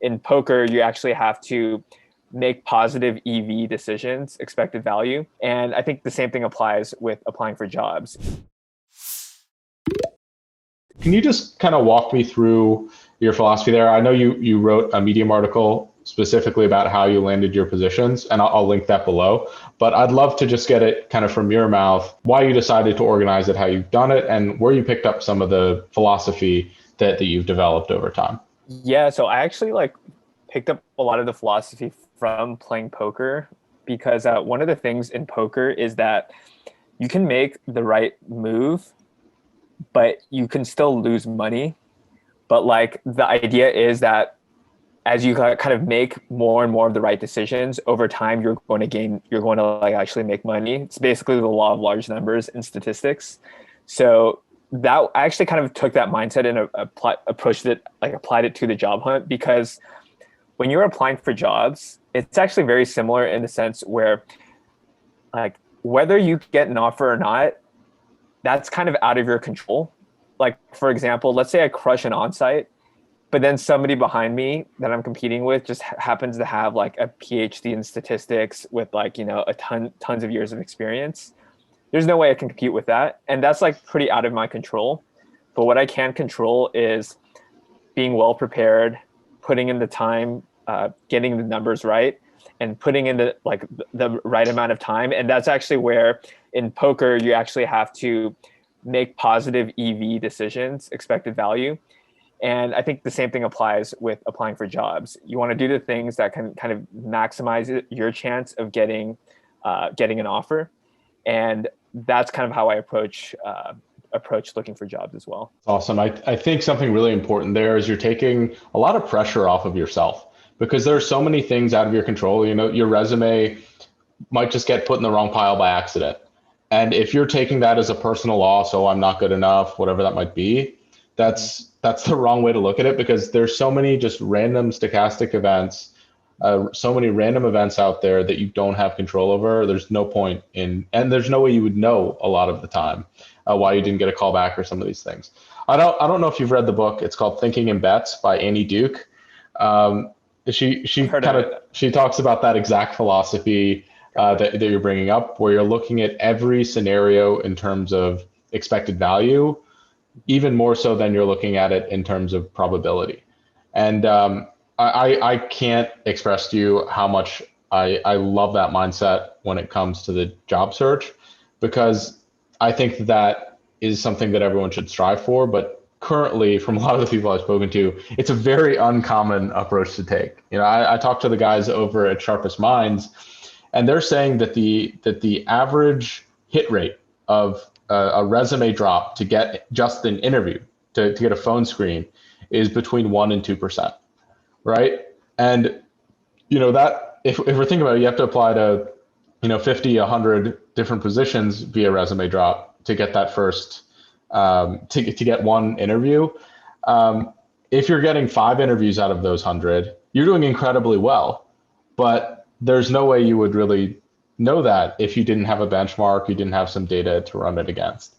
in poker, you actually have to make positive EV decisions, expected value. And I think the same thing applies with applying for jobs. Can you just kind of walk me through your philosophy there? I know you wrote a Medium article specifically about how you landed your positions, and I'll link that below. But I'd love to just get it kind of from your mouth, why you decided to organize it, how you've done it, and where you picked up some of the philosophy that you've developed over time. Yeah, so I actually picked up a lot of the philosophy from playing poker because one of the things in poker is that you can make the right move, but you can still lose money. But the idea is that as you kind of make more and more of the right decisions over time, you're going to actually make money. It's basically the law of large numbers in statistics. So that I actually kind of took that mindset and applied it to the job hunt, because when you're applying for jobs, it's actually very similar in the sense where whether you get an offer or not, that's kind of out of your control. For example, let's say I crush an onsite, but then somebody behind me that I'm competing with just happens to have a PhD in statistics with tons of years of experience. There's no way I can compete with that. And that's pretty out of my control. But what I can control is being well prepared, putting in the time, getting the numbers right, and putting in the right amount of time. And that's actually where in poker, you actually have to make positive EV decisions, expected value. And I think the same thing applies with applying for jobs. You want to do the things that can kind of maximize your chance of getting an offer. And that's kind of how I approach looking for jobs as well. Awesome. I think something really important there is you're taking a lot of pressure off of yourself, because there are so many things out of your control. Your resume might just get put in the wrong pile by accident. And if you're taking that as a personal loss, oh, I'm not good enough, whatever that might be, that's the wrong way to look at it, because there's so many just random stochastic events, so many random events out there that you don't have control over. There's no point in, and there's no way you would know a lot of the time why you didn't get a call back or some of these things. I don't know if you've read the book. It's called Thinking in Bets by Annie Duke. She talks about that exact philosophy that you're bringing up, where you're looking at every scenario in terms of expected value, even more so than you're looking at it in terms of probability. And I can't express to you how much I love that mindset when it comes to the job search, because I think that is something that everyone should strive for. But currently, from a lot of the people I've spoken to, it's a very uncommon approach to take. I talked to the guys over at Sharpest Minds, and they're saying that the average hit rate of a resume drop to get just an interview, to get a phone screen, is between 1% and 2%, right? And that if we're thinking about it, you have to apply to 50, 100 different positions via resume drop to get that first to get one interview. If you're getting 5 interviews out of those 100, you're doing incredibly well, but there's no way you would really know that if you didn't have a benchmark, you didn't have some data to run it against.